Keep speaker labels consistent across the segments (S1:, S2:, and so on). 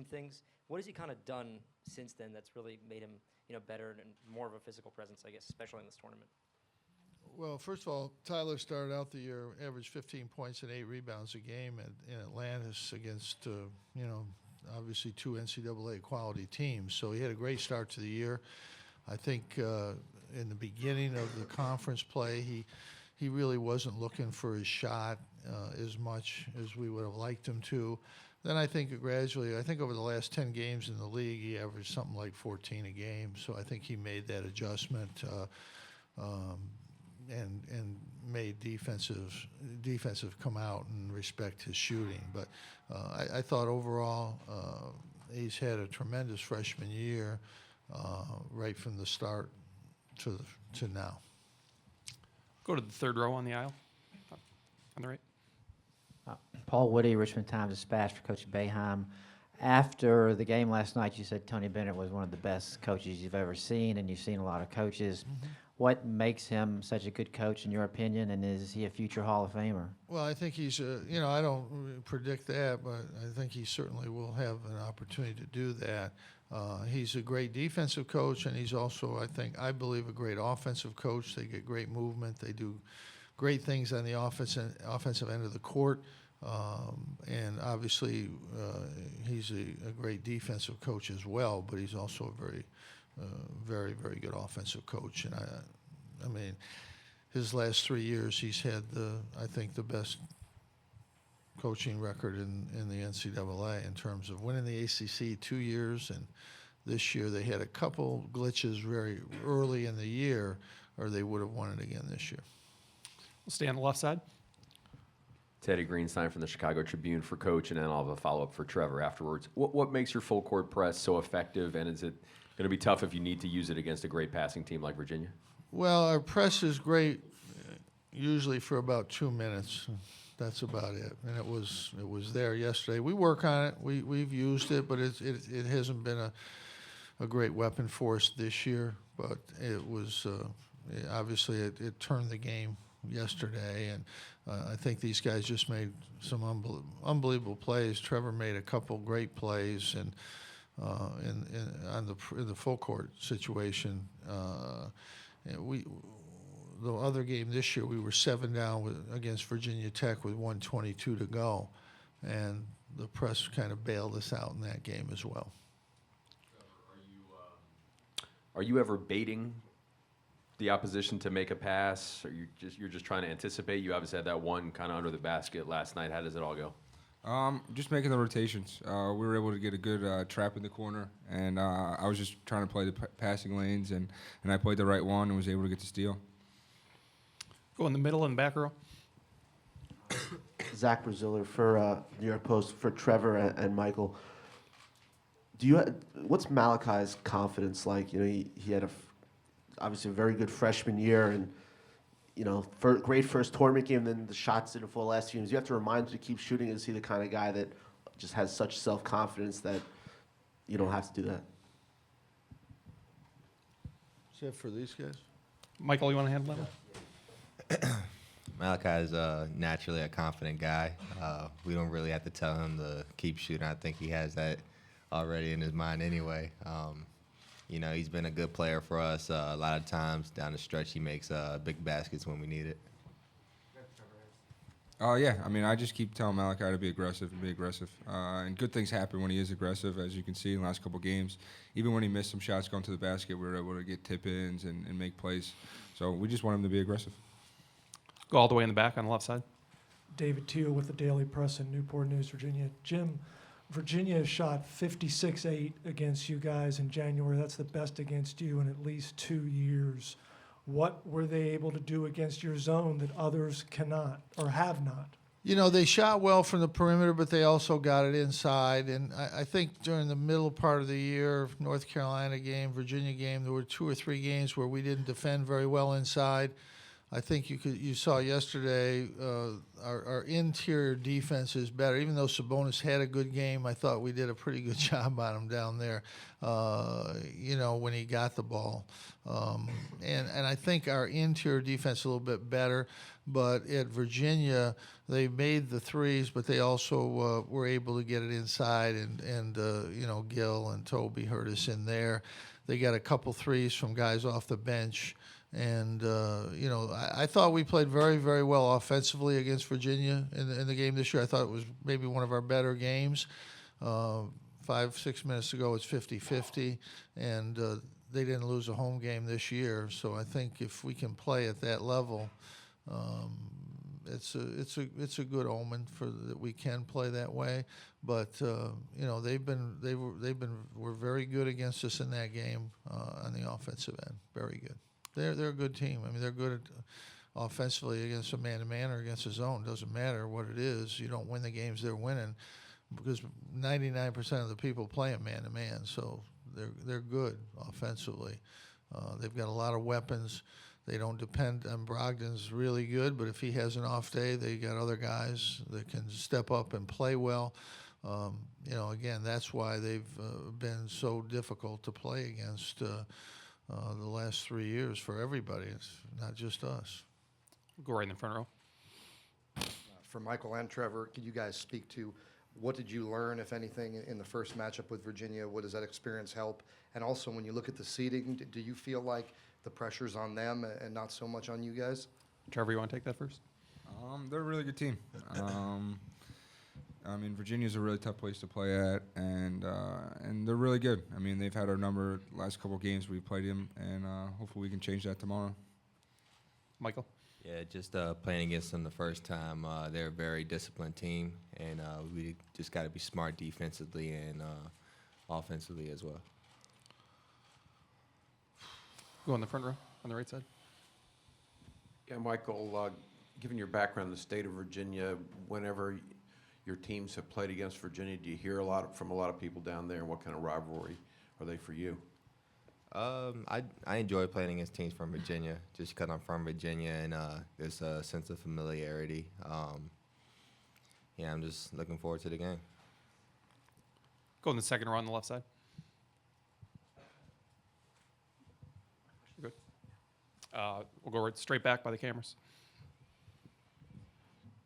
S1: things. What has he kind of done since then that's really made him, better and more of a physical presence, I guess, especially in this tournament?
S2: Well, first of all, Tyler started out the year, averaged 15 points and 8 rebounds a game in Atlantis against, obviously 2 NCAA quality teams. So he had a great start to the year. I think in the beginning of the conference play, he really wasn't looking for his shot as much as we would have liked him to. Then I think gradually, over the last 10 games in the league, he averaged something like 14 a game. So I think he made that adjustment and made defensive come out and respect his shooting. But I thought overall he's had a tremendous freshman year right from the start to now.
S3: Go to the third row on the aisle, on the right.
S4: Paul Woody, Richmond Times-Dispatch for Coach Boeheim. After the game last night, you said Tony Bennett was one of the best coaches you've ever seen, and you've seen a lot of coaches. Mm-hmm. What makes him such a good coach, in your opinion, and is he a future Hall of Famer?
S2: Well, I think he's I don't predict that, but I think he certainly will have an opportunity to do that. He's a great defensive coach, and he's also, I believe, a great offensive coach. They get great movement. They do great things on the offensive end of the court. And obviously, he's a great defensive coach as well, but he's also a very, very good offensive coach. And I mean, his last 3 years, he's had the best coaching record in the NCAA in terms of winning the ACC 2 years, and this year they had a couple glitches very early in the year, or they would have won it again this year.
S3: We'll stay on the left side.
S5: Teddy Greenstein from the Chicago Tribune for Coach, and then I'll have a follow-up for Trevor afterwards. What makes your full court press so effective, and is it going to be tough if you need to use it against a great passing team like Virginia?
S2: Well, our press is great usually for about 2 minutes. That's about it. And it was there yesterday. We work on it. We've used it, but it hasn't been a great weapon for us this year. But it was obviously it turned the game yesterday, and I think these guys just made some unbelievable plays. Trevor made a couple great plays, and in the full court situation, the other game this year we were 7 down against Virginia Tech with 1:22 to go, and the press kind of bailed us out in that game as well.
S5: Are you ever baiting the opposition to make a pass, or you're just trying to anticipate? You obviously had that one kind of under the basket last night. How does it all go?
S6: Just making the rotations. We were able to get a good trap in the corner, and I was just trying to play the passing lanes, and I played the right one and was able to get the steal.
S3: Go in the middle and back row.
S7: Zach Braziller for New York Post for Trevor and Michael. What's Malachi's confidence like? He had obviously a very good freshman year, and great first tournament game. Then the shots didn't fall last few games. You have to remind him to keep shooting. Is he the kind of guy that just has such self-confidence that you don't have to do that?
S2: Is that for these guys?
S3: Michael, you want to handle that one?
S8: Malachi is naturally a confident guy. We don't really have to tell him to keep shooting. I think he has that already in his mind anyway. He's been a good player for us. A lot of times down the stretch, he makes big baskets when we need it.
S6: Yeah. I just keep telling Malachi to be aggressive and be aggressive. And good things happen when he is aggressive, as you can see in the last couple games. Even when he missed some shots going to the basket, we were able to get tip-ins and make plays. So we just want him to be aggressive.
S3: Go all the way in the back on the left side.
S9: David Teal with the Daily Press in Newport News, Virginia. Jim, Virginia shot 56-8 against you guys in January. That's the best against you in at least 2 years. What were they able to do against your zone that others cannot or have not?
S2: They shot well from the perimeter, but they also got it inside. And I think during the middle part of the year, North Carolina game, Virginia game, there were 2 or 3 games where we didn't defend very well inside. I think you saw yesterday our interior defense is better. Even though Sabonis had a good game, I thought we did a pretty good job on him down there. When he got the ball, and I think our interior defense is a little bit better. But at Virginia, they made the threes, but they also were able to get it inside, and Gil and Toby hurt us in there. They got a couple threes from guys off the bench. And, I thought we played very, very well offensively against Virginia in the game this year. I thought it was maybe one of our better games. 5-6 minutes ago, it's 50-50, and they didn't lose a home game this year. So I think if we can play at that level, it's a good omen for that we can play that way. But were very good against us in that game on the offensive end. Very good. They're a good team. I mean, they're good offensively against a man-to-man or against a zone. Doesn't matter what it is. You don't win the games they're winning because 99% of the people play a man-to-man. So they're good offensively. They've got a lot of weapons. They don't depend on Brogdon's really good, but if he has an off day, they got other guys that can step up and play well. Again, that's why they've been so difficult to play against the last 3 years for everybody. It's not just us.
S3: Go right in the front row.
S10: For Michael and Trevor, could you guys speak to what did you learn, if anything, in the first matchup with Virginia? What does that experience help? And also, when you look at the seeding, do you feel like the pressure's on them and not so much on you guys?
S3: Trevor, you want to take that first?
S6: They're a really good team. Virginia's a really tough place to play at, and they're really good. I mean, they've had our number last couple games we've played them, and hopefully we can change that tomorrow.
S3: Michael?
S8: Yeah, just playing against them the first time, they're a very disciplined team, and we just got to be smart defensively and offensively as well.
S3: Go in the front row on the right side.
S11: Yeah, Michael, given your background in the state of Virginia, whenever your teams have played against Virginia, do you hear from a lot of people down there? And what kind of rivalry are they for you?
S8: I enjoy playing against teams from Virginia just because I'm from Virginia, and there's a sense of familiarity. I'm just looking forward to the game.
S3: Go in the second row on the left side. Good. We'll go right straight back by the cameras.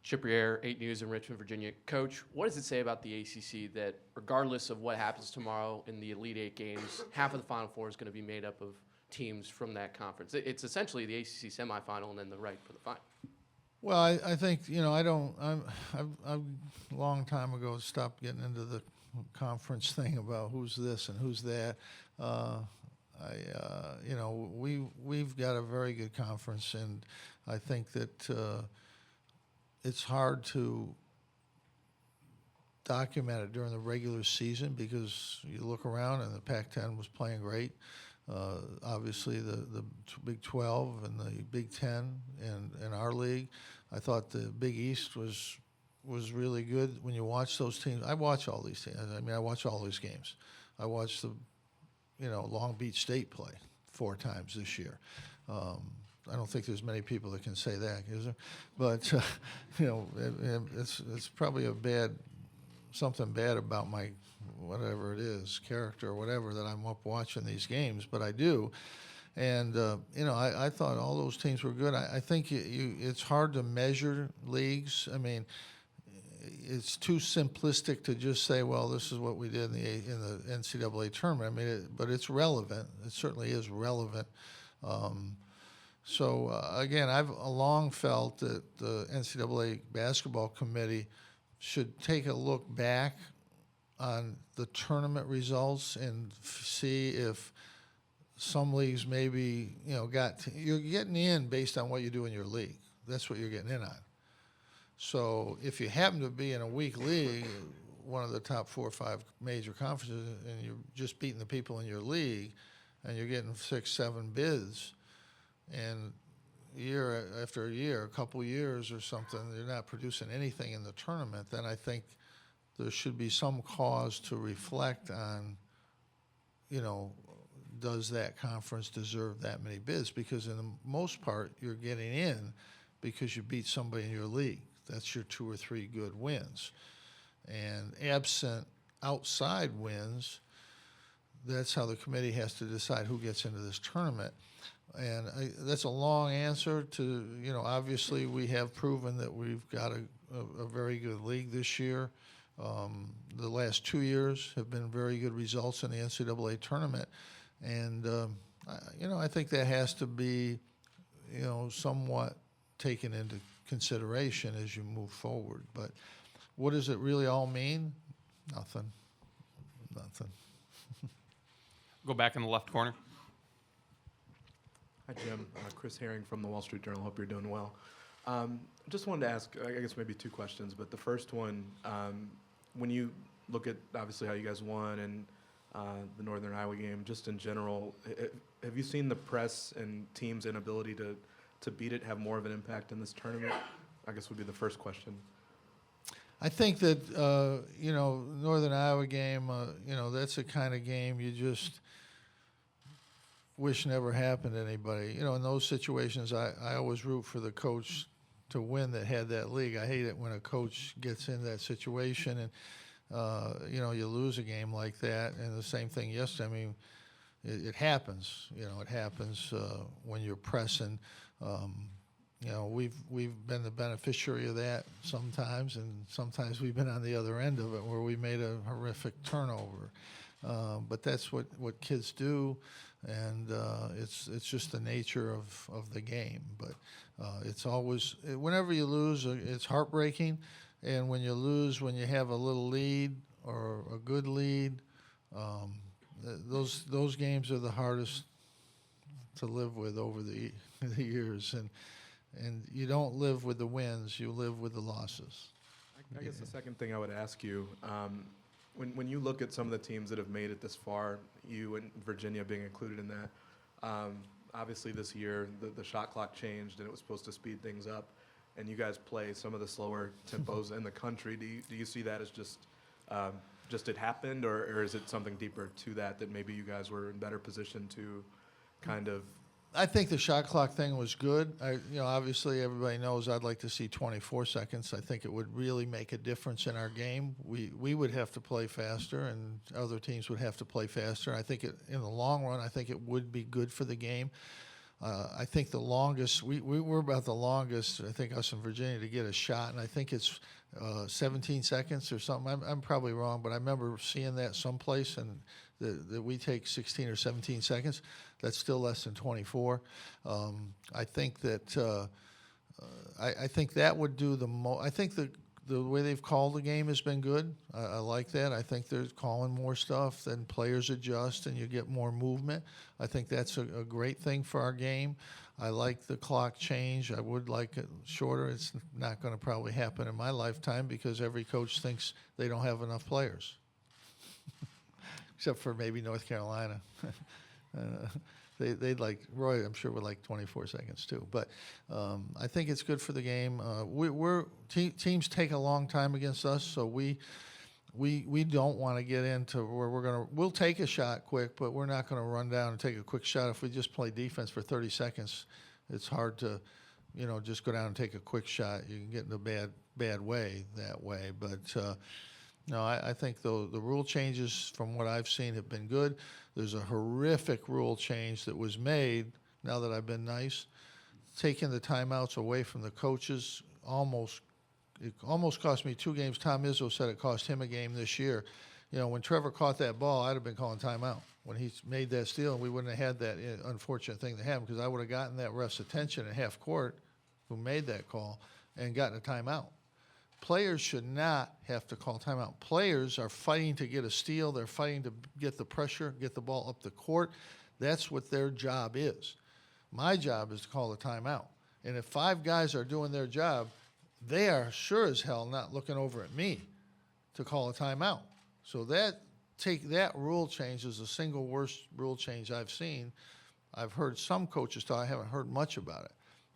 S12: Chip Riere, 8 News in Richmond, Virginia. Coach, what does it say about the ACC that regardless of what happens tomorrow in the Elite Eight games, half of the Final Four is going to be made up of teams from that conference? It's essentially the ACC semifinal and then the right for the final.
S2: Well, I think I've a long time ago stopped getting into the conference thing about who's this and who's that. We've got a very good conference, and I think that it's hard to document it during the regular season because you look around and the Pac-10 was playing great. Obviously, the Big 12 and the Big 10 and our league. I thought the Big East was really good when you watch those teams. I watch all these teams. I mean, I watch all these games. I watched the Long Beach State play 4 times this year. I don't think there's many people that can say that, is there? But it's probably something bad about my whatever it is, character or whatever, that I'm up watching these games. But I do, and I thought all those teams were good. I think it's hard to measure leagues. I mean, it's too simplistic to just say, well, this is what we did in the NCAA tournament. I mean, but it's relevant. It certainly is relevant. Again, I've long felt that the NCAA basketball committee should take a look back on the tournament results and see if some leagues maybe, you're getting in based on what you do in your league. That's what you're getting in on. So if you happen to be in a weak league, one of the top 4 or 5 major conferences, and you're just beating the people in your league, and you're getting 6, 7 bids, and year after year, a couple years or something, they're not producing anything in the tournament, then I think there should be some cause to reflect on, does that conference deserve that many bids? Because in the most part, you're getting in because you beat somebody in your league. That's your 2 or 3 good wins. And absent outside wins, that's how the committee has to decide who gets into this tournament. And that's a long answer to, obviously we have proven that we've got a very good league this year. The last 2 years have been very good results in the NCAA tournament. And, I think that has to be, somewhat taken into consideration as you move forward. But what does it really all mean? Nothing.
S3: Go back in the left corner.
S13: Hi, Jim. Chris Herring from the Wall Street Journal. Hope you're doing well. Just wanted to ask, I guess maybe 2 questions, but the first one, when you look at obviously how you guys won and the Northern Iowa game, just in general, have you seen the press and teams' inability to beat it have more of an impact in this tournament? I guess would be the first question.
S2: I think that, Northern Iowa game, that's the kind of game you just wish never happened to anybody. In those situations, I always root for the coach to win that had that league. I hate it when a coach gets in that situation and, you lose a game like that. And the same thing yesterday. I mean, it happens. It happens when you're pressing. We've been the beneficiary of that sometimes, and sometimes we've been on the other end of it where we made a horrific turnover. But that's what kids do, and it's just the nature of the game. But it's always, whenever you lose, it's heartbreaking. And when you lose, when you have a little lead or a good lead, those games are the hardest to live with over the years. And you don't live with the wins, you live with the losses.
S13: I guess the second thing I would ask you, when you look at some of the teams that have made it this far, you and Virginia being included in that, obviously this year the shot clock changed and it was supposed to speed things up, and you guys play some of the slower tempos in the country. Do you see that as just it happened, or is it something deeper to that maybe you guys were in better position to kind of?
S2: I think the shot clock thing was good. Obviously everybody knows I'd like to see 24 seconds. I think it would really make a difference in our game. We would have to play faster, and other teams would have to play faster. I think in the long run, I think it would be good for the game. I think the longest, we were about the longest, I think, us in Virginia to get a shot, and I think it's 17 seconds or something. I'm probably wrong, but I remember seeing that someplace, and that we take 16 or 17 seconds. That's still less than 24. I think that I think that would do the most. I think the way they've called the game has been good. I like that. I think they're calling more stuff, then players adjust and you get more movement. I think that's a great thing for our game. I like the clock change. I would like it shorter. It's not going to probably happen in my lifetime because every coach thinks they don't have enough players, except for maybe North Carolina. They'd like, Roy, I'm sure, would like 24 seconds too. But I think it's good for the game. Teams take a long time against us, so we don't want to get into where we'll take a shot quick, but we're not going to run down and take a quick shot. If we just play defense for 30 seconds, it's hard to, just go down and take a quick shot. You can get in a bad way that way. But no, I think the rule changes from what I've seen have been good. There's a horrific rule change that was made, now that I've been nice, taking the timeouts away from the coaches. It almost cost me 2 games. Tom Izzo said it cost him a game this year. When Trevor caught that ball, I'd have been calling timeout. When he made that steal, we wouldn't have had that unfortunate thing to happen, because I would have gotten that ref's attention at half court, who made that call, and gotten a timeout. Players should not have to call timeout. Players are fighting to get a steal. They're fighting to get the pressure, get the ball up the court. That's what their job is. My job is to call the timeout. And if 5 guys are doing their job, they are sure as hell not looking over at me to call a timeout. So that rule change is the single worst rule change I've seen. I've heard some coaches talk. I haven't heard much about it.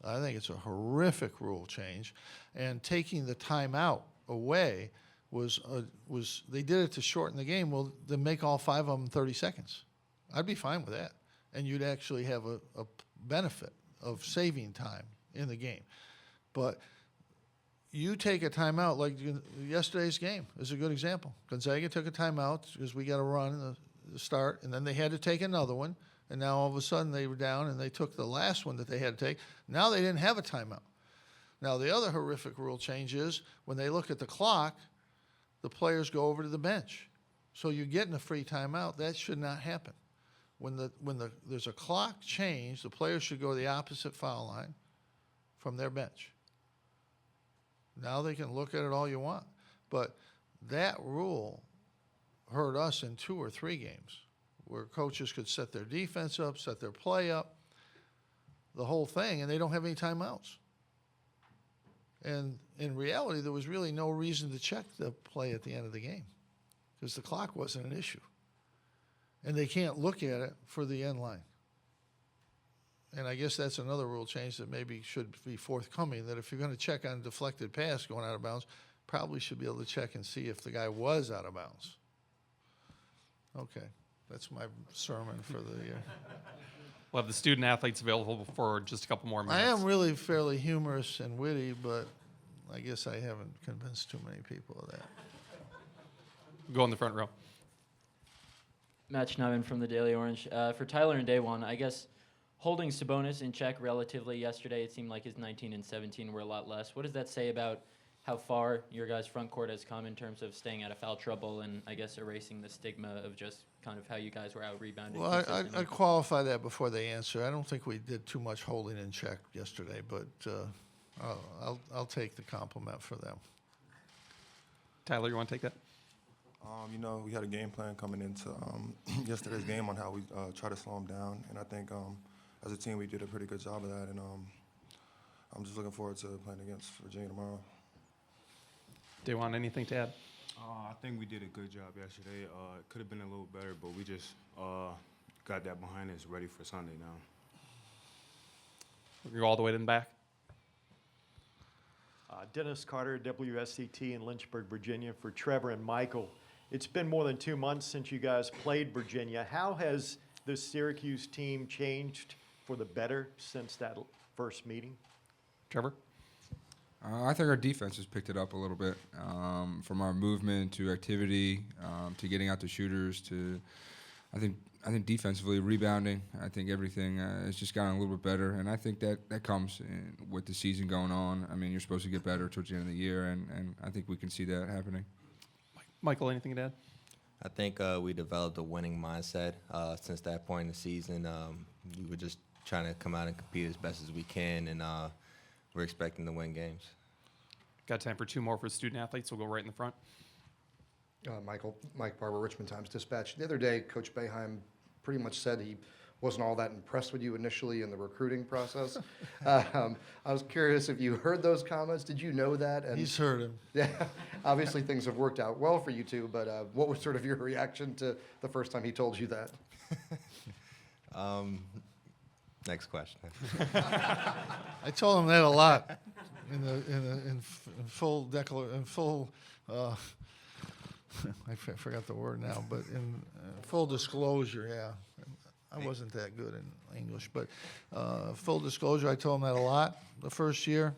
S2: I think it's a horrific rule change. And taking the timeout away was they did it to shorten the game. Well, then make all 5 of them 30 seconds. I'd be fine with that. And you'd actually have a benefit of saving time in the game. But you take a timeout, like yesterday's game is a good example. Gonzaga took a timeout because we got to run in the start, and then they had to take another one. And now all of a sudden they were down, and they took the last one that they had to take. Now they didn't have a timeout. Now the other horrific rule change is when they look at the clock, the players go over to the bench. So you're getting a free timeout. That should not happen. When there's a clock change, the players should go to the opposite foul line from their bench. Now they can look at it all you want. But that rule hurt us in 2 or 3 games where coaches could set their defense up, set their play up, the whole thing, and they don't have any timeouts. And in reality, there was really no reason to check the play at the end of the game because the clock wasn't an issue. And they can't look at it for the end line. And I guess that's another rule change that maybe should be forthcoming, that if you're going to check on deflected pass going out of bounds, probably should be able to check and see if the guy was out of bounds. Okay, that's my sermon for the year.
S3: We'll have the student athletes available for just a couple more minutes.
S2: I am really fairly humorous and witty, but I guess I haven't convinced too many people of that.
S3: Go in the front row.
S14: Matt Schneiden from the Daily Orange. For Tyler and Day One, I guess holding Sabonis in check relatively yesterday, it seemed like his 19 and 17 were a lot less. What does that say about how far your guys' front court has come in terms of staying out of foul trouble and, I guess, erasing the stigma of just kind of how you guys were out-rebounded?
S2: Well, I qualify that before they answer. I don't think we did too much holding in check yesterday, but I'll take the compliment for them.
S3: Tyler, you want to take that?
S15: You know, we had a game plan coming into yesterday's game on how we try to slow them down, and I think as a team we did a pretty good job of that, and I'm just looking forward to playing against Virginia tomorrow.
S3: Do you want anything to add?
S16: I think we did a good job yesterday. It could have been a little better, but we just got that behind us, ready for Sunday now.
S3: We'll go all the way to the back.
S17: Dennis Carter, WSCT in Lynchburg, Virginia, for Trevor and Michael. It's been more than 2 months since you guys played Virginia. How has the Syracuse team changed for the better since that first meeting?
S3: Trevor?
S6: I think our defense has picked it up a little bit, from our movement to activity to getting out the shooters to, I think defensively rebounding. I think everything has just gotten a little bit better, and I think that comes with the season going on. I mean, you're supposed to get better towards the end of the year, and I think we can see that happening.
S3: Michael, anything to add?
S8: I think we developed a winning mindset since that point in the season. We were just trying to come out and compete as best as we can, and we're expecting to win games.
S3: Got time for 2 more for student athletes. We'll go right in the front.
S10: Mike Barber, Richmond Times-Dispatch. The other day, Coach Boeheim pretty much said he wasn't all that impressed with you initially in the recruiting process. I was curious if you heard those comments. Did you know that? And
S2: He's heard him.
S10: Yeah, obviously things have worked out well for you two, but what was sort of your reaction to the first time he told you that?
S8: Next question.
S2: I told him that a lot in full I forgot the word now, but in full disclosure, yeah. I wasn't that good in English, but full disclosure, I told him that a lot the first year,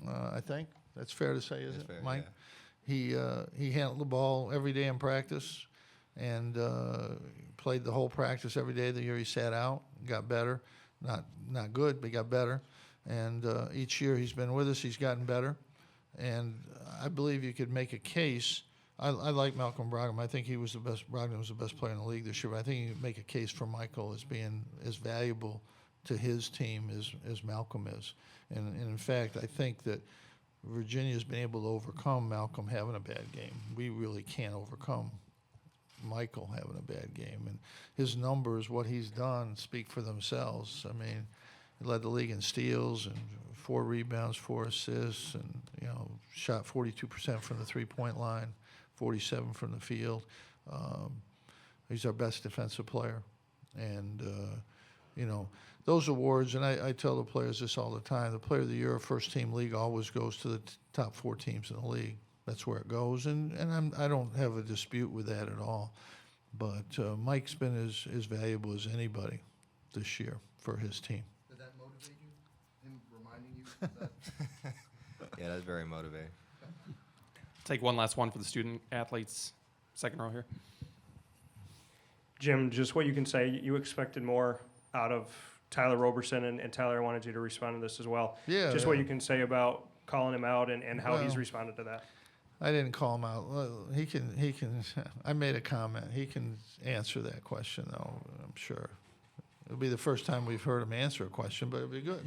S2: I think. That's fair to say, isn't it, Mike? Yeah. He handled the ball every day in practice and played the whole practice every day the year he sat out, got better. Not good, but he got better. And each year he's been with us, he's gotten better. And I believe you could make a case. I like Malcolm Brogdon. I think Brogdon was the best player in the league this year. But I think you could make a case for Michael as being as valuable to his team as Malcolm is. And in fact, I think that Virginia's been able to overcome Malcolm having a bad game. We really can't overcome Michael having a bad game. And his numbers, what he's done, speak for themselves. I mean, he led the league in steals and 4 rebounds, 4 assists, and, shot 42% from the three-point line, 47 from the field. He's our best defensive player. And, those awards, and I tell the players this all the time, the Player of the Year, first-team league always goes to the top 4 teams in the league. That's where it goes, and I don't have a dispute with that at all. But Mike's been as valuable as anybody this year for his team.
S10: Did that motivate you? Him reminding you of that?
S8: Yeah, that's very motivating.
S3: Take one last one for the student athletes. Second row here.
S18: Jim, just what you can say, you expected more out of Tyler Roberson, and Tyler, I wanted you to respond to this as well.
S2: Yeah.
S18: Just what you can say about calling him out and how he's
S2: Well,
S18: responded to that.
S2: I didn't call him out. Well, he can. I made a comment. He can answer that question, though. I'm sure. It'll be the first time we've heard him answer a question, but it'll be good.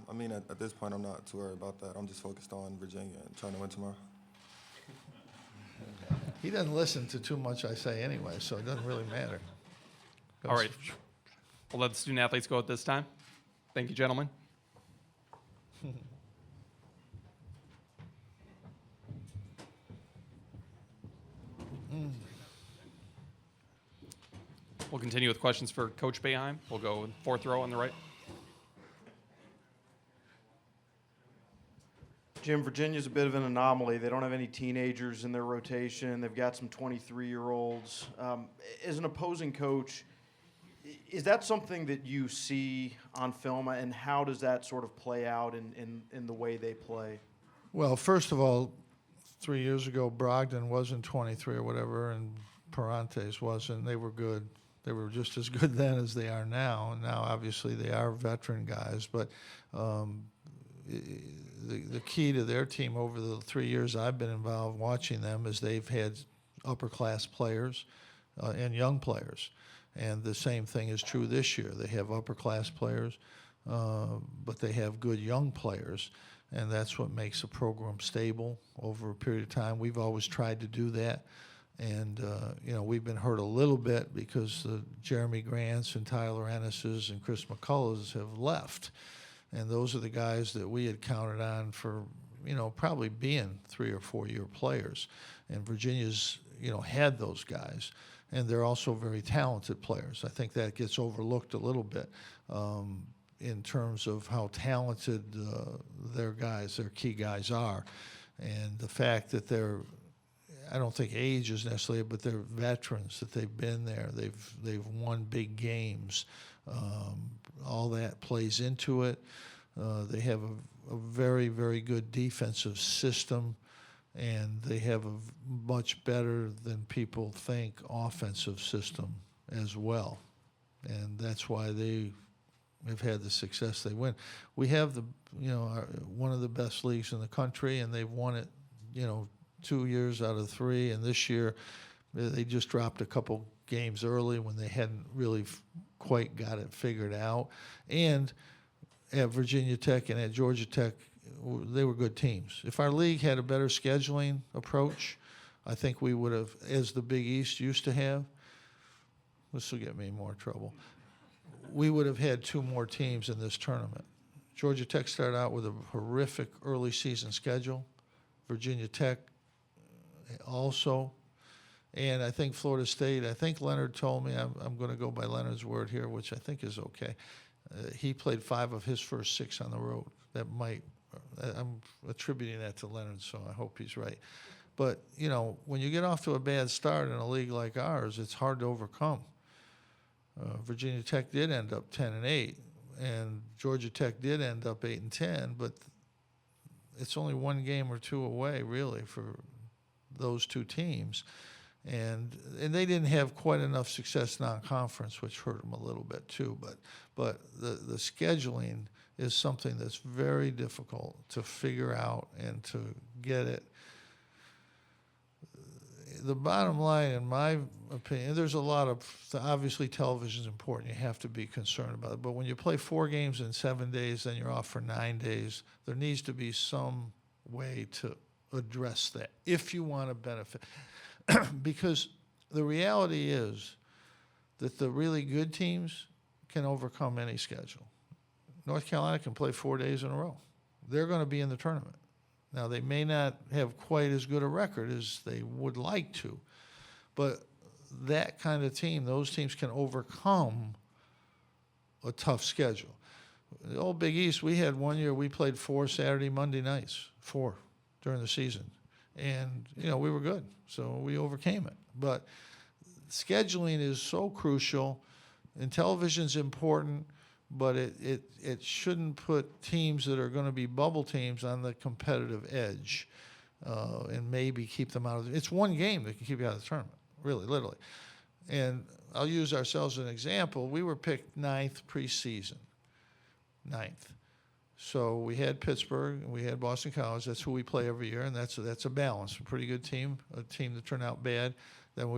S15: I mean, at this point, I'm not too worried about that. I'm just focused on Virginia and trying to win tomorrow.
S2: He doesn't listen to too much I say anyway, so it doesn't really matter.
S3: All right. We'll let the student athletes go at this time. Thank you, gentlemen. We'll continue with questions for Coach Boeheim. We'll go fourth row on the right.
S17: Jim, Virginia's a bit of an anomaly. They don't have any teenagers in their rotation. They've got some 23-year-olds. As an opposing coach, is that something that you see on film, and how does that sort of play out in the way they play?
S2: Well, first of all, 3 years ago, Brogdon wasn't 23 or whatever, and Parantes wasn't. They were good. They were just as good then as they are now. And now, obviously, they are veteran guys. But the key to their team over the 3 years I've been involved watching them is they've had upper-class players and young players. And the same thing is true this year. They have upper-class players, but they have good young players. And that's what makes a program stable over a period of time. We've always tried to do that. And, we've been hurt a little bit because the Jeremy Grants and Tyler Ennis's and Chris McCullough's have left. And those are the guys that we had counted on for, probably being 3 or 4 year players. And Virginia's, had those guys. And they're also very talented players. I think that gets overlooked a little bit in terms of how talented their key guys are. And the fact that I don't think age is necessarily, but they're veterans, that they've been there. They've won big games. All that plays into it. They have a very, very good defensive system, and they have a much better than people think offensive system as well. And that's why they have had the success they win. We have one of the best leagues in the country, and they've won it, 2 years out of 3. And this year, they just dropped a couple games early when they hadn't really quite got it figured out. And at Virginia Tech and at Georgia Tech, they were good teams. If our league had a better scheduling approach, I think we would have, as the Big East used to have, this will get me in more trouble, we would have had 2 more teams in this tournament. Georgia Tech started out with a horrific early season schedule. Virginia Tech also. And I think Florida State, I think Leonard told me, I'm going to go by Leonard's word here, which I think is okay. He played 5 of his first 6 on the road. I'm attributing that to Leonard, so I hope he's right. But, when you get off to a bad start in a league like ours, it's hard to overcome. Virginia Tech did end up 10-8, and Georgia Tech did end up 8-10, but it's only 1 game or 2 away, really, for those 2 teams. And they didn't have quite enough success non-conference, which hurt them a little bit too. But the scheduling is something that's very difficult to figure out and to get it. The bottom line, in my opinion, there's a lot of, obviously television is important. You have to be concerned about it. But when you play 4 games in 7 days, then you're off for 9 days, there needs to be some way to address that if you want to benefit. Because the reality is that the really good teams can overcome any schedule. North Carolina can play 4 days in a row. They're going to be in the tournament. Now, they may not have quite as good a record as they would like to, but that kind of team, those teams can overcome a tough schedule. The old Big East, we had 1 year we played 4 Saturday, Monday nights, 4 during the season. And, we were good, so we overcame it. But scheduling is so crucial, and television's important, but it shouldn't put teams that are going to be bubble teams on the competitive edge, and maybe keep them out of it. It's one game that can keep you out of the tournament, really, literally. And I'll use ourselves as an example. We were picked 9th preseason, 9th. So we had Pittsburgh, and we had Boston College. That's who we play every year, and that's a balance. A pretty good team, a team that turned out bad. Then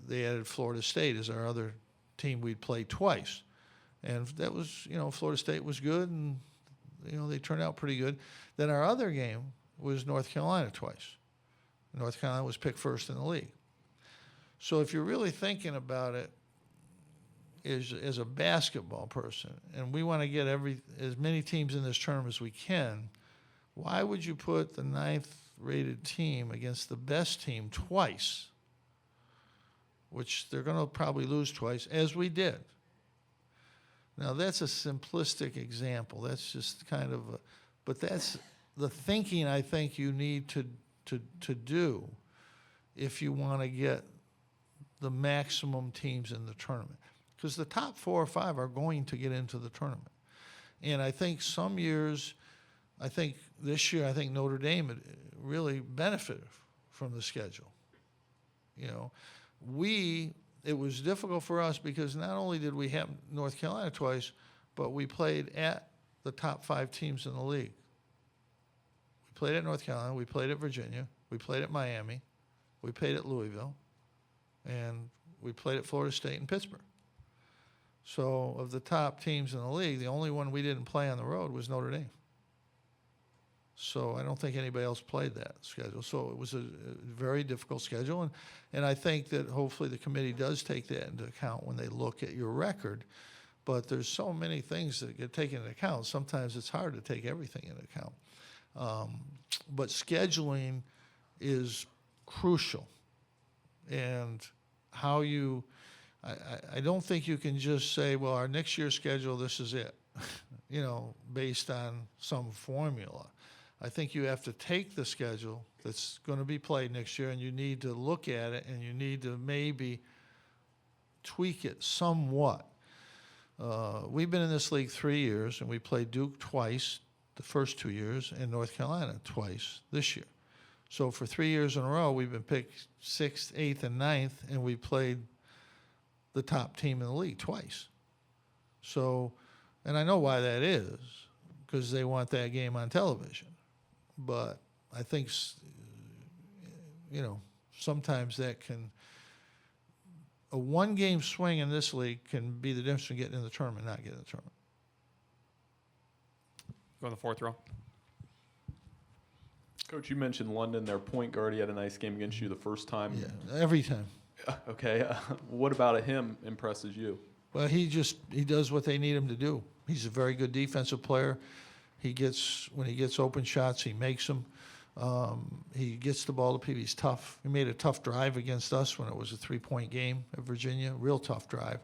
S2: they added Florida State as our other team we'd play twice, and that was, Florida State was good, and they turned out pretty good. Then our other game was North Carolina twice. North Carolina was picked first in the league. So if you're really thinking about it as a basketball person, and we want to get as many teams in this tournament as we can, why would you put the 9th rated team against the best team twice, which they're going to probably lose twice, as we did? Now, that's a simplistic example. That's just kind of but that's the thinking I think you need to do if you want to get the maximum teams in the tournament. Because the top 4 or 5 are going to get into the tournament. And I think some years, this year, Notre Dame really benefited from the schedule. It was difficult for us because not only did we have North Carolina twice, but we played at the top 5 teams in the league. We played at North Carolina, we played at Virginia, we played at Miami, we played at Louisville, and we played at Florida State and Pittsburgh. So of the top teams in the league, the only one we didn't play on the road was Notre Dame. So I don't think anybody else played that schedule. So it was a very difficult schedule. And I think that hopefully the committee does take that into account when they look at your record. But there's so many things that get taken into account. Sometimes it's hard to take everything into account. But scheduling is crucial. And how I don't think you can just say, well, our next year's schedule, this is it, based on some formula. I think you have to take the schedule that's going to be played next year, and you need to look at it, and you need to maybe tweak it somewhat. We've been in this league 3 years, and we played Duke twice the first 2 years, and North Carolina twice this year. So for 3 years in a row, we've been picked 6th, 8th, and 9th, and we played the top team in the league twice. So, and I know why that is, because they want that game on television. But I think, sometimes that a one-game swing in this league can be the difference between getting in the tournament and not getting in the tournament.
S3: Go on the 4th row.
S19: Coach, you mentioned London, their point guard. He had a nice game against you the first time.
S2: Yeah, every time.
S19: Okay. What about him impresses you?
S2: Well, he does what they need him to do. He's a very good defensive player. When he gets open shots, he makes them. He gets the ball to people. He's tough. He made a tough drive against us when it was a 3-point game at Virginia, real tough drive.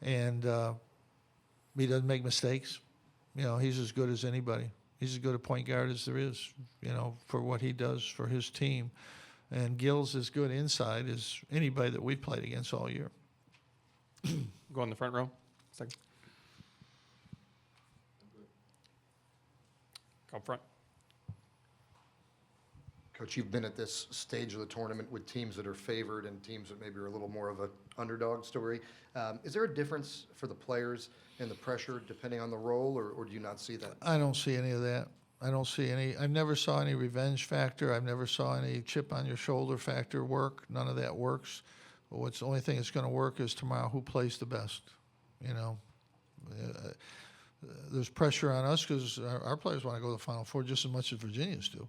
S2: And he doesn't make mistakes. He's as good as anybody. He's as good a point guard as there is, for what he does for his team. And Gil's as good inside as anybody that we've played against all year.
S3: Go on the front row. Second. Go up front.
S10: Coach, you've been at this stage of the tournament with teams that are favored and teams that maybe are a little more of an underdog story. Is there a difference for the players and the pressure depending on the role, or do you not see that?
S2: I don't see any of that. I never saw any revenge factor. I never saw any chip on your shoulder factor work. None of that works. But the only thing that's going to work is tomorrow who plays the best. There's pressure on us because our players want to go to the Final Four just as much as Virginia's do.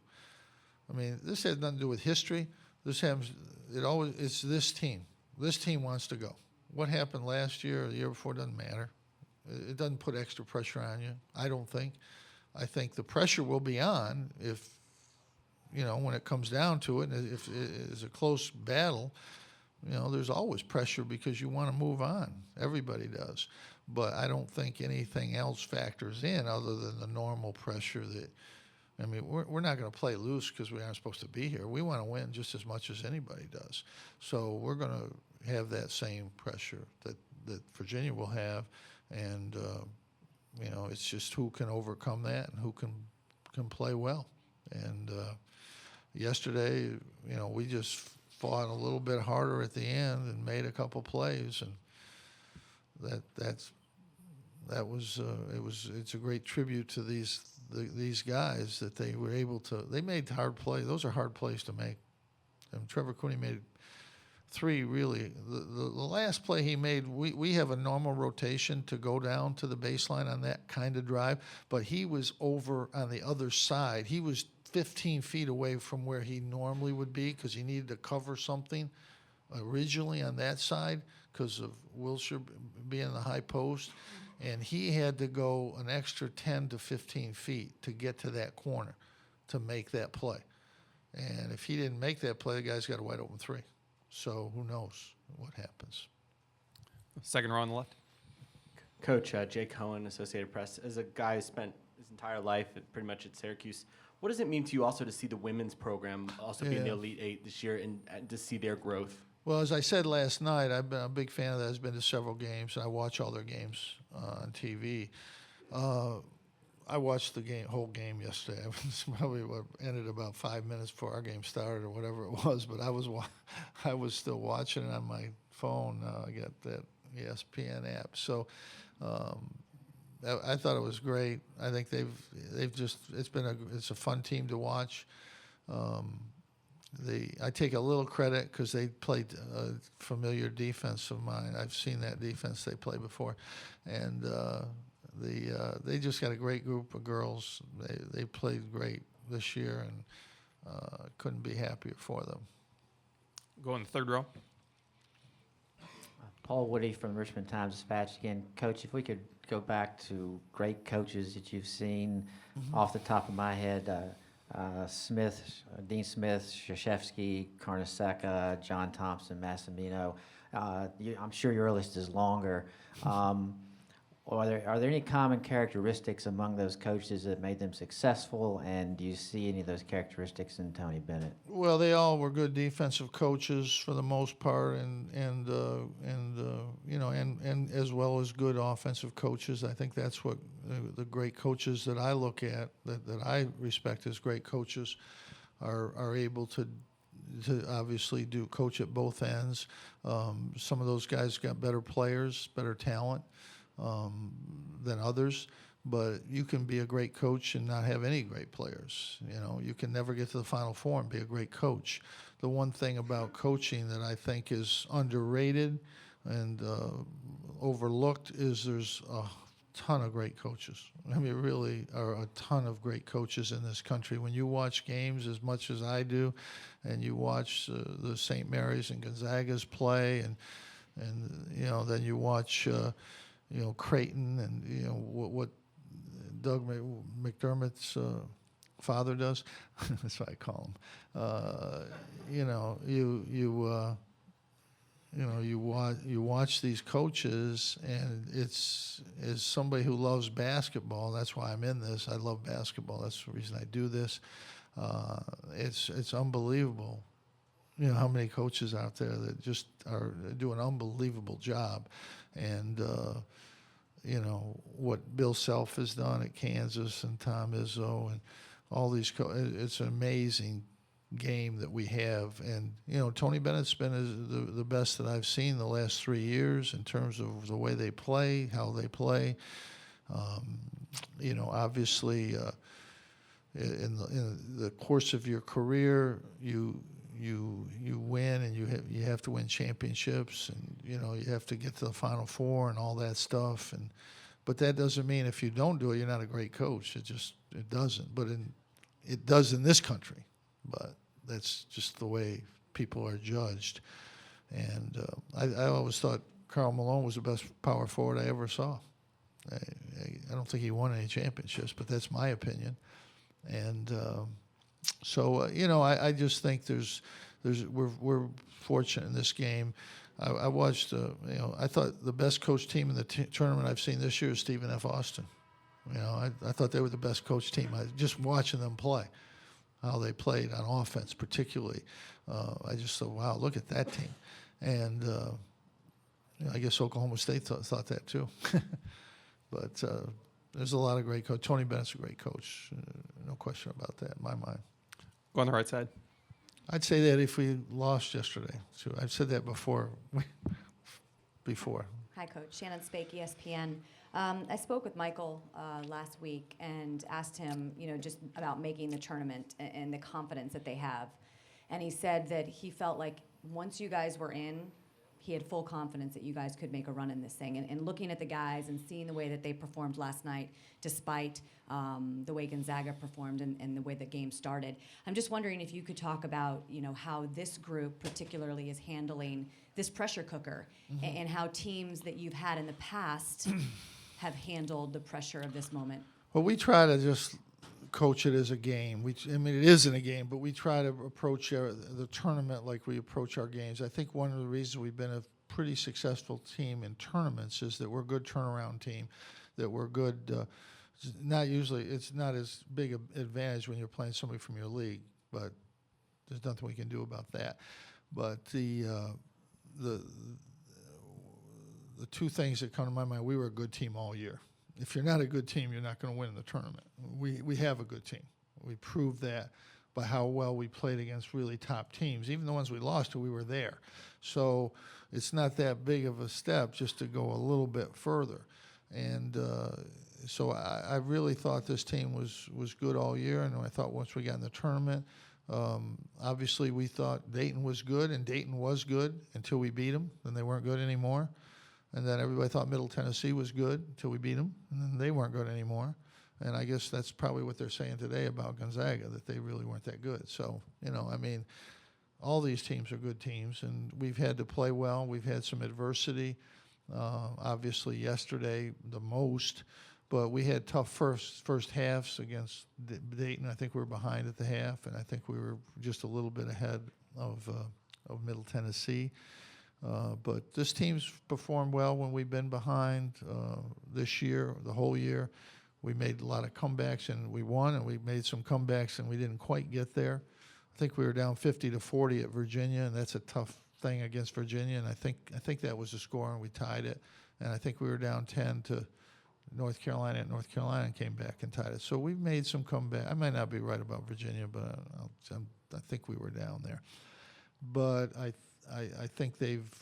S2: I mean, this has nothing to do with history. It's this team. This team wants to go. What happened last year or the year before doesn't matter. It doesn't put extra pressure on you, I don't think. I think the pressure will be on if, when it comes down to it, and if it's a close battle, there's always pressure because you want to move on. Everybody does. But I don't think anything else factors in other than the normal pressure that I mean, we're not going to play loose because we aren't supposed to be here. We want to win just as much as anybody does. So we're going to have that same pressure that Virginia will have, and you know, it's just who can overcome that and who can play well. And yesterday, you know, we just fought a little bit harder at the end and made a couple plays, and it's a great tribute to these guys that they were able to. They made hard plays. Those are hard plays to make. And Trevor Cooney made 3 really. The last play he made, we have a normal rotation to go down to the baseline on that kind of drive, but he was over on the other side. He was 15 feet away from where he normally would be because he needed to cover something originally on that side because of Wilshire being in the high post, and he had to go an extra 10 to 15 feet to get to that corner to make that play. And if he didn't make that play, the guy's got a wide open 3. So who knows what happens.
S3: Second row on the left.
S20: Coach, Jake Cohen, Associated Press. As a guy who spent his entire life pretty much at Syracuse, what does it mean to you also to see the women's program also be in the Elite Eight this year and to see their growth?
S2: Well, as I said last night, I've been a big fan of that. I've been to several games, and I watch all their games on TV. I watched the whole game yesterday. It was probably what ended about 5 minutes before our game started or whatever it was, but I was still watching it on my phone. I got that ESPN app. So I thought it was great. I think it's a fun team to watch. I take a little credit because they played a familiar defense of mine. I've seen that defense they play before, and they just got a great group of girls. They played great this year, and couldn't be happier for them.
S3: Go in the third row.
S4: Paul Woody from the Richmond Times-Dispatch again. Coach, if we could go back to great coaches that you've seen off the top of my head, Smith, Dean Smith, Krzyzewski, Carnesecca, John Thompson, Massimino. I'm sure your list is longer. Are there any common characteristics among those coaches that made them successful, and do you see any of those characteristics in Tony Bennett?
S2: Well, they all were good defensive coaches for the most part, and as well as good offensive coaches. I think that's what the great coaches that I look at, that I respect as great coaches, are able to obviously coach at both ends. Some of those guys got better players, better talent than others, but you can be a great coach and not have any great players. You know, you can never get to the Final Four and be a great coach. The one thing about coaching that I think is underrated and overlooked is there's a ton of great coaches. I mean, really are a ton of great coaches in this country. When you watch games as much as I do, and you watch the St. Mary's and Gonzaga's play, and then you watch Creighton, and what Doug McDermott's father does. That's what I call him. You watch these coaches, and it's as somebody who loves basketball. That's why I'm in this. I love basketball. That's the reason I do this. It's unbelievable. You know how many coaches out there that just do an unbelievable job, and what Bill Self has done at Kansas, and Tom Izzo, and all these. It's an amazing game that we have, and Tony Bennett's been the best that I've seen the last 3 years in terms of the way they play, how they play. Obviously, in the course of your career, you win, and you have to win championships, and you have to get to the Final Four and all that stuff, but that doesn't mean if you don't do it, you're not a great coach. It doesn't. But it does in this country. But that's just the way people are judged. And I always thought Karl Malone was the best power forward I ever saw. I don't think he won any championships, but that's my opinion. And I just think we're fortunate in this game. I watched. I thought the best coach team in the tournament I've seen this year is Stephen F. Austin. You know, I thought they were the best coach team. Just watching them play, how they played on offense particularly, I just thought, wow, look at that team. And I guess Oklahoma State thought that too. But there's a lot of great coaches. Tony Bennett's a great coach, no question about that in my mind.
S3: Go on the right side.
S2: I'd say that if we lost yesterday, too. I've said that before.
S21: Hi, Coach. Shannon Spake, ESPN. I spoke with Michael last week and asked him, just about making the tournament and the confidence that they have. And he said that he felt like once you guys were in, he had full confidence that you guys could make a run in this thing. And looking at the guys and seeing the way that they performed last night, despite the way Gonzaga performed and the way the game started, I'm just wondering if you could talk about, how this group particularly is handling this pressure cooker and how teams that you've had in the past have handled the pressure of this moment.
S2: Well, we try to just coach it as a game. It isn't a game, but we try to approach the tournament like we approach our games. I think one of the reasons we've been a pretty successful team in tournaments is that we're a good turnaround team, that we're good. It's not as big an advantage when you're playing somebody from your league, but there's nothing we can do about that. But the two things that come to my mind, we were a good team all year. If you're not a good team, you're not going to win the tournament. We have a good team. We proved that by how well we played against really top teams. Even the ones we lost to, we were there. So it's not that big of a step just to go a little bit further. And so I really thought this team was good all year, and I thought once we got in the tournament, obviously we thought Dayton was good, and Dayton was good until we beat them. Then they weren't good anymore. And then everybody thought Middle Tennessee was good until we beat them, and then they weren't good anymore. And I guess that's probably what they're saying today about Gonzaga, that they really weren't that good. So, all these teams are good teams, and we've had to play well. We've had some adversity, obviously yesterday the most, but we had tough first halves against Dayton. I think we were behind at the half, and I think we were just a little bit ahead of Middle Tennessee. But this team's performed well when we've been behind this year, the whole year. We made a lot of comebacks, and we won, and we made some comebacks, and we didn't quite get there. I think we were down 50-40 at Virginia, and that's a tough thing against Virginia, and I think that was the score, and we tied it. And I think we were down 10 to North Carolina at North Carolina and came back and tied it. So we've made some comeback. I might not be right about Virginia, but I think we were down there. But I think they've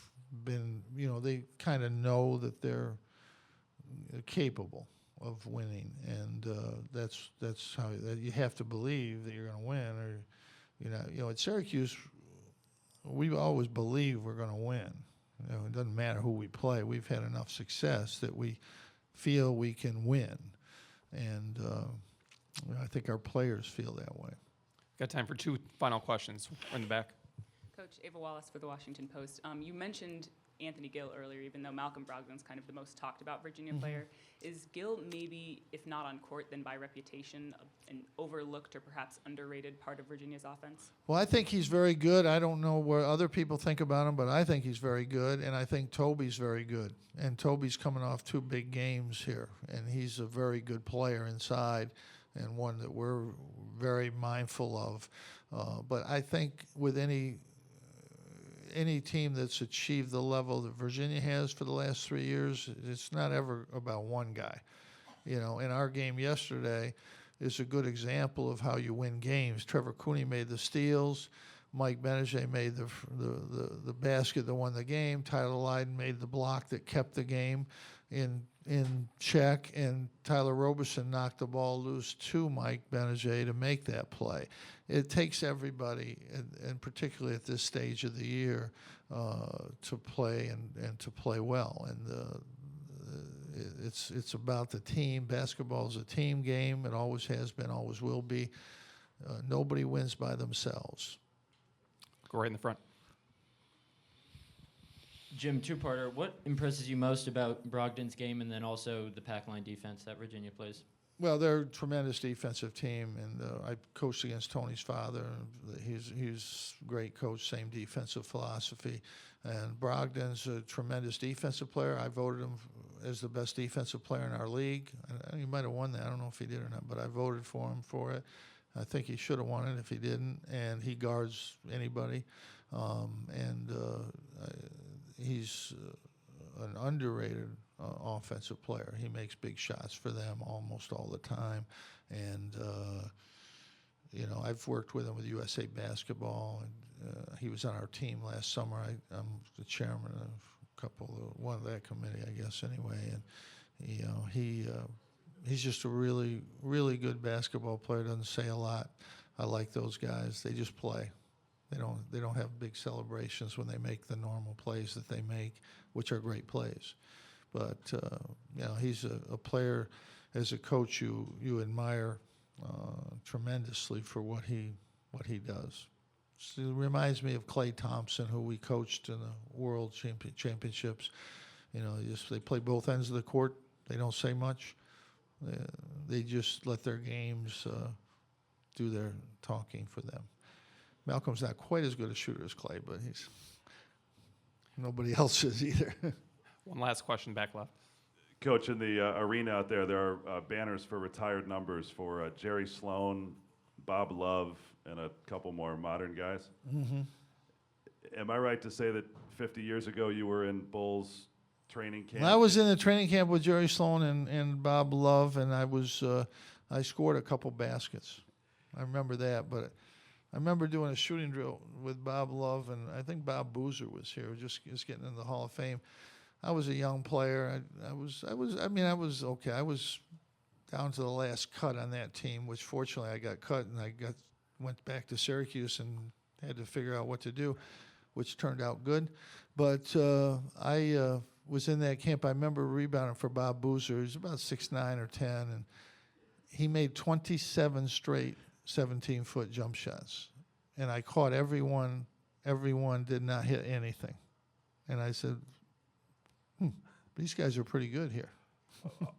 S2: been, they kind of know that they're capable of winning, and that's how you have to believe that you're going to win. Or, at Syracuse, we always believe we're going to win. It doesn't matter who we play. We've had enough success that we feel we can win, and I think our players feel that way.
S3: Got time for two final questions in the back.
S22: Coach, Ava Wallace for the Washington Post. You mentioned Anthony Gill earlier, even though Malcolm Brogdon's kind of the most talked about Virginia player. Is Gill maybe, if not on court, then by reputation, an overlooked or perhaps underrated part of Virginia's offense?
S2: Well, I think he's very good. I don't know what other people think about him, but I think he's very good, and I think Toby's very good. And Toby's coming off 2 big games here, and he's a very good player inside and one that we're very mindful of. But I think with any team that's achieved the level that Virginia has for the last 3 years, it's not ever about one guy. In our game yesterday is a good example of how you win games. Trevor Cooney made the steals. Mike Benajay made the basket that won the game. Tyler Lydon made the block that kept the game in check, and Tyler Roberson knocked the ball loose to Mike Benajay to make that play. It takes everybody, and particularly at this stage of the year, to play and to play well. And it's about the team. Basketball is a team game. It always has been, always will be. Nobody wins by themselves.
S3: Go right in the front.
S14: Jim, two-parter. What impresses you most about Brogdon's game and then also the pack line defense that Virginia plays?
S2: Well, they're a tremendous defensive team, and I coached against Tony's father. He's a great coach, same defensive philosophy. And Brogdon's a tremendous defensive player. I voted him as the best defensive player in our league. He might have won that. I don't know if he did or not, but I voted for him for it. I think he should have won it if he didn't. And he guards anybody. He's an underrated offensive player. He makes big shots for them almost all the time. And, I've worked with him with USA Basketball, and he was on our team last summer. I'm the chairman of one of that committee, I guess, anyway. And, he's just a really, really good basketball player. Doesn't say a lot. I like those guys. They just play. They don't have big celebrations when they make the normal plays that they make, which are great plays. But he's a player. As a coach, you admire tremendously for what he does. So it reminds me of Klay Thompson, who we coached in the World Championships. They play both ends of the court. They don't say much. They just let their games do their talking for them. Malcolm's not quite as good a shooter as Klay, but nobody else is either.
S3: One last question back left.
S1: Coach, in the arena out there are banners for retired numbers for Jerry Sloan, Bob Love, and a couple more modern guys.
S2: Mm-hmm.
S1: Am I right to say that 50 years ago you were in Bulls training camp?
S2: Well, I was in the training camp with Jerry Sloan and Bob Love, and I scored a couple baskets. I remember that, but I remember doing a shooting drill with Bob Love, and I think Bob Boozer was here, just getting in the Hall of Fame. I was a young player. I was okay. I was down to the last cut on that team, which fortunately I got cut, and went back to Syracuse and had to figure out what to do, which turned out good. But I was in that camp. I remember rebounding for Bob Boozer. He was about 6'9" or 10, and he made 27 straight 17-foot jump shots. And I caught everyone. Everyone did not hit anything. And I said, these guys are pretty good here.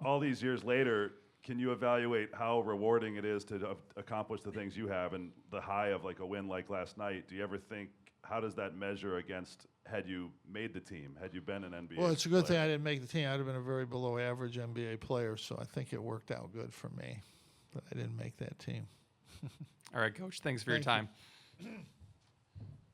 S1: All these years later, can you evaluate how rewarding it is to accomplish the things you have and the high of like a win like last night? Do you ever think, how does that measure against had you made the team, had you been an NBA
S2: Well, it's a good
S1: player?
S2: thing I didn't make the team. I'd have been a very below average NBA player, so I think it worked out good for me. But I didn't make that team.
S3: All right, Coach, thanks for your
S2: Thank
S3: time.
S2: you.